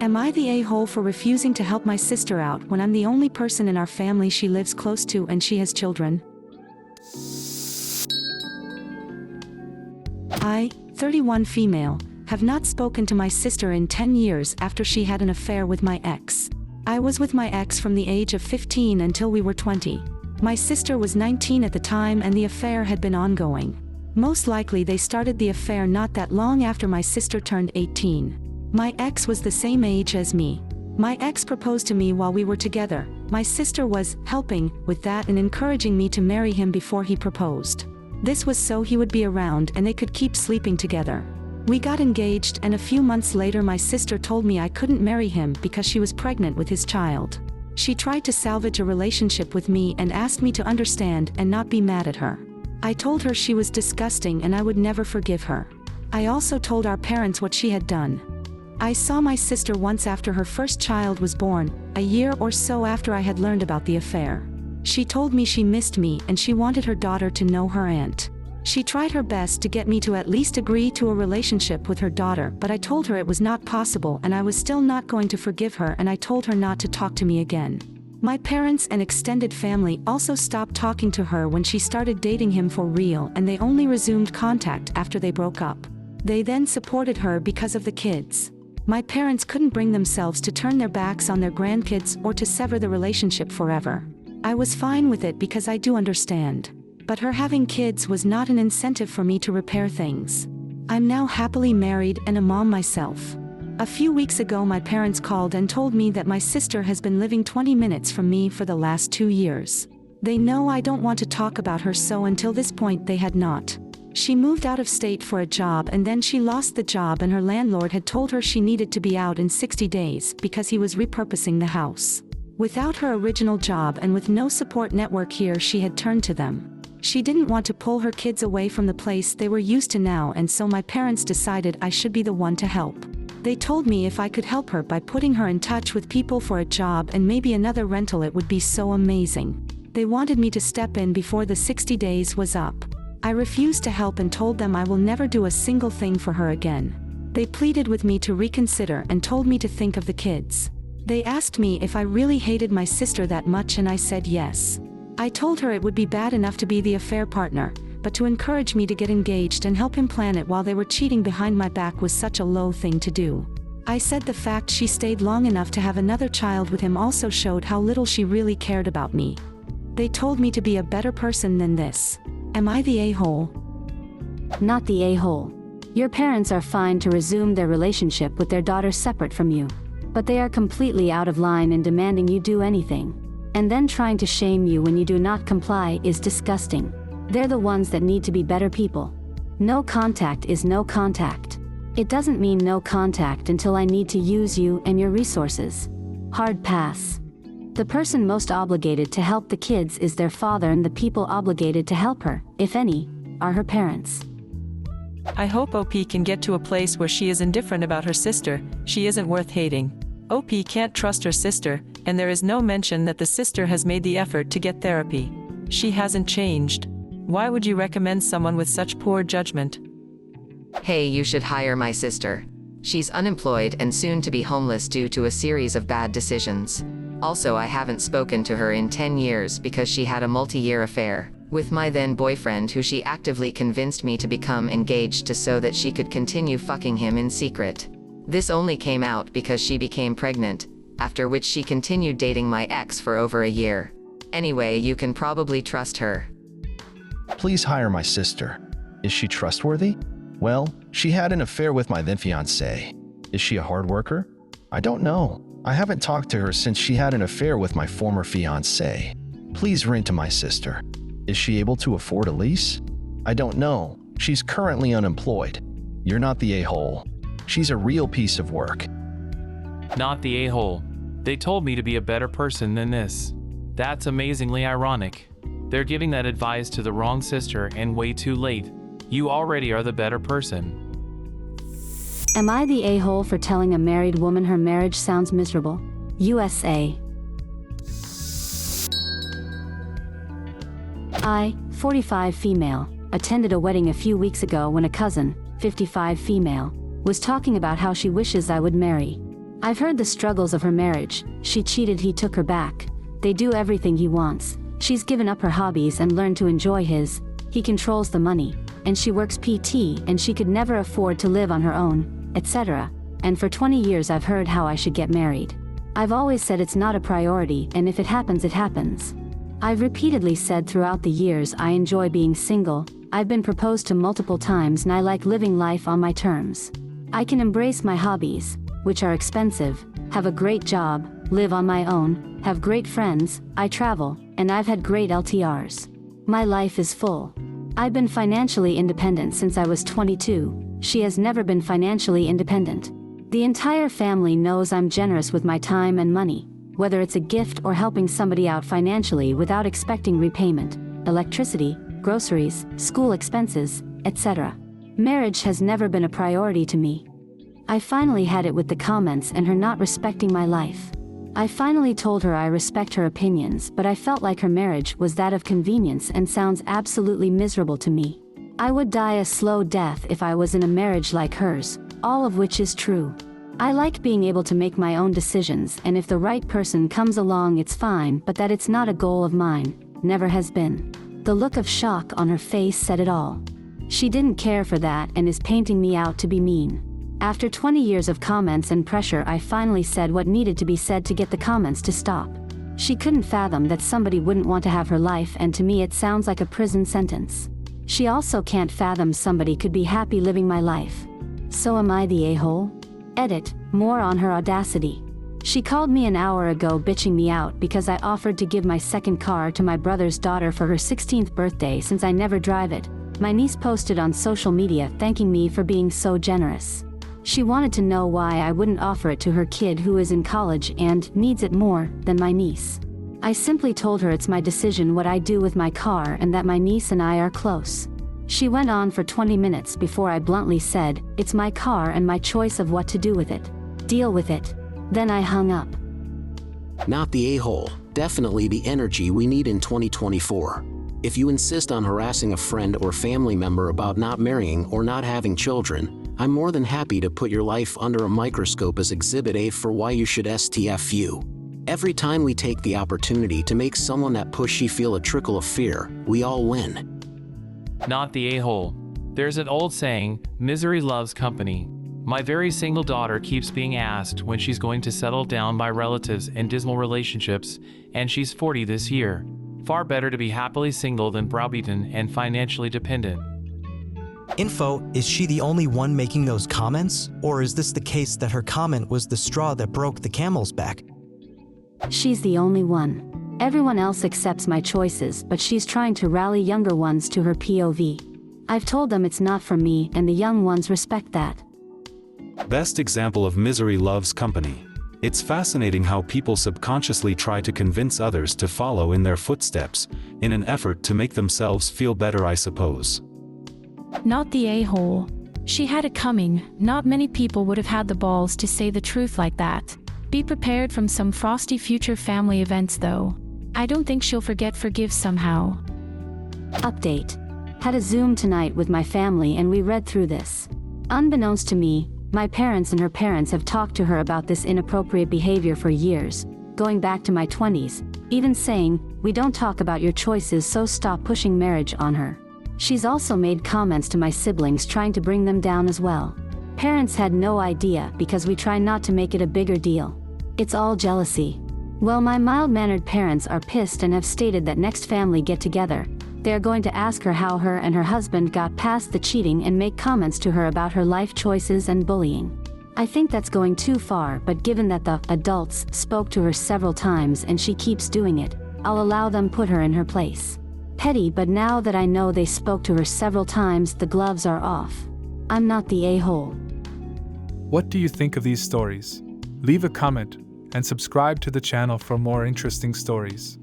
Am I the a-hole for refusing to help my sister out when I'm the only person in our family she lives close to and she has children? I, 31 female, have not spoken to my sister in 10 years after she had an affair with my ex. I was with my ex from the age of 15 until we were 20. My sister was 19 at the time and the affair had been ongoing. Most likely they started the affair not that long after my sister turned 18. My ex was the same age as me. My ex proposed to me while we were together. My sister was helping with that and encouraging me to marry him before he proposed. This was so he would be around and they could keep sleeping together. We got engaged and a few months later my sister told me I couldn't marry him because she was pregnant with his child. She tried to salvage a relationship with me and asked me to understand and not be mad at her. I told her she was disgusting and I would never forgive her. I also told our parents what she had done. I saw my sister once after her first child was born, a year or so after I had learned about the affair. She told me she missed me and she wanted her daughter to know her aunt. She tried her best to get me to at least agree to a relationship with her daughter, but I told her it was not possible and I was still not going to forgive her, and I told her not to talk to me again. My parents and extended family also stopped talking to her when she started dating him for real, and they only resumed contact after they broke up. They then supported her because of the kids. My parents couldn't bring themselves to turn their backs on their grandkids or to sever the relationship forever. I was fine with it because I do understand. But her having kids was not an incentive for me to repair things. I'm now happily married and a mom myself. A few weeks ago my parents called and told me that my sister has been living 20 minutes from me for the last 2 years. They know I don't want to talk about her, so until this point they had not. She moved out of state for a job and then she lost the job, and her landlord had told her she needed to be out in 60 days because he was repurposing the house. Without her original job and with no support network here, she had turned to them. She didn't want to pull her kids away from the place they were used to now, and so my parents decided I should be the one to help. They told me if I could help her by putting her in touch with people for a job and maybe another rental, it would be so amazing. They wanted me to step in before the 60 days was up. I refused to help and told them I will never do a single thing for her again. They pleaded with me to reconsider and told me to think of the kids. They asked me if I really hated my sister that much, and I said yes. I told her it would be bad enough to be the affair partner, but to encourage me to get engaged and help him plan it while they were cheating behind my back was such a low thing to do. I said the fact she stayed long enough to have another child with him also showed how little she really cared about me. They told me to be a better person than this. Am I the a-hole? Not the a-hole. Your parents are fine to resume their relationship with their daughter separate from you. But they are completely out of line in demanding you do anything. And then trying to shame you when you do not comply is disgusting. They're the ones that need to be better people. No contact is no contact. It doesn't mean no contact until I need to use you and your resources. Hard pass. The person most obligated to help the kids is their father, and the people obligated to help her, if any, are her parents. I hope OP can get to a place where she is indifferent about her sister. She isn't worth hating. OP can't trust her sister, and there is no mention that the sister has made the effort to get therapy. She hasn't changed. Why would you recommend someone with such poor judgment? Hey, you should hire my sister. She's unemployed and soon to be homeless due to a series of bad decisions. Also, I haven't spoken to her in 10 years because she had a multi-year affair with my then boyfriend, who she actively convinced me to become engaged to so that she could continue fucking him in secret. This only came out because she became pregnant, after which she continued dating my ex for over a year. Anyway, you can probably trust her. Please hire my sister. Is she trustworthy? Well, she had an affair with my then fiancé. Is she a hard worker? I don't know. I haven't talked to her since she had an affair with my former fiancé. Please rent to my sister. Is she able to afford a lease? I don't know. She's currently unemployed. You're not the a-hole. She's a real piece of work. Not the a-hole. They told me to be a better person than this. That's amazingly ironic. They're giving that advice to the wrong sister and way too late. You already are the better person. Am I the a-hole for telling a married woman her marriage sounds miserable? USA. I, 45 female, attended a wedding a few weeks ago when a cousin, 55 female, was talking about how she wishes I would marry. I've heard the struggles of her marriage. She cheated, he took her back. They do everything he wants. She's given up her hobbies and learned to enjoy his. He controls the money, and she works PT and she could never afford to live on her own, etc. And for 20 years I've heard how I should get married. I've always said it's not a priority, and if it happens, it happens. I've repeatedly said throughout the years I enjoy being single. I've been proposed to multiple times and I like living life on my terms. I can embrace my hobbies, which are expensive, have a great job, live on my own, have great friends, I travel, and I've had great LTRs. My life is full. I've been financially independent since I was 22. She has never been financially independent. The entire family knows I'm generous with my time and money, whether it's a gift or helping somebody out financially without expecting repayment, electricity, groceries, school expenses, etc. Marriage has never been a priority to me. I finally had it with the comments and her not respecting my life. I finally told her I respect her opinions, but I felt like her marriage was that of convenience and sounds absolutely miserable to me. I would die a slow death if I was in a marriage like hers, all of which is true. I like being able to make my own decisions, and if the right person comes along it's fine, but that it's not a goal of mine, never has been. The look of shock on her face said it all. She didn't care for that and is painting me out to be mean. After 20 years of comments and pressure, I finally said what needed to be said to get the comments to stop. She couldn't fathom that somebody wouldn't want to have her life, and to me it sounds like a prison sentence. She also can't fathom somebody could be happy living my life. So am I the a-hole? Edit, more on her audacity. She called me an hour ago bitching me out because I offered to give my second car to my brother's daughter for her 16th birthday since I never drive it. My niece posted on social media thanking me for being so generous. She wanted to know why I wouldn't offer it to her kid who is in college and needs it more than my niece. I simply told her it's my decision what I do with my car and that my niece and I are close. She went on for 20 minutes before I bluntly said, it's my car and my choice of what to do with it. Deal with it. Then I hung up. Not the a-hole, definitely the energy we need in 2024. If you insist on harassing a friend or family member about not marrying or not having children, I'm more than happy to put your life under a microscope as Exhibit A for why you should STFU. Every time we take the opportunity to make someone that pushy feel a trickle of fear, we all win. Not the a-hole. There's an old saying, misery loves company. My very single daughter keeps being asked when she's going to settle down by relatives in dismal relationships, and she's 40 this year. Far better to be happily single than browbeaten and financially dependent. Info, is she the only one making those comments? Or is this the case that her comment was the straw that broke the camel's back? She's the only one. Everyone else accepts my choices, but she's trying to rally younger ones to her POV. I've told them it's not for me, and the young ones respect that. Best example of misery loves company. It's fascinating how people subconsciously try to convince others to follow in their footsteps, in an effort to make themselves feel better, I suppose. Not the a-hole. She had it coming. Not many people would have had the balls to say the truth like that. Be prepared from some frosty future family events though. I don't think she'll forgive somehow. Update. Had a Zoom tonight with my family and we read through this. Unbeknownst to me, my parents and her parents have talked to her about this inappropriate behavior for years, going back to my 20s, even saying, we don't talk about your choices, so stop pushing marriage on her. She's also made comments to my siblings trying to bring them down as well. Parents had no idea because we try not to make it a bigger deal. It's all jealousy. Well, my mild-mannered parents are pissed and have stated that next family get-together, they are going to ask her how her and her husband got past the cheating and make comments to her about her life choices and bullying. I think that's going too far, but given that the adults spoke to her several times and she keeps doing it, I'll allow them put her in her place. Petty, but now that I know they spoke to her several times, the gloves are off. I'm not the a-hole. What do you think of these stories? Leave a comment and subscribe to the channel for more interesting stories.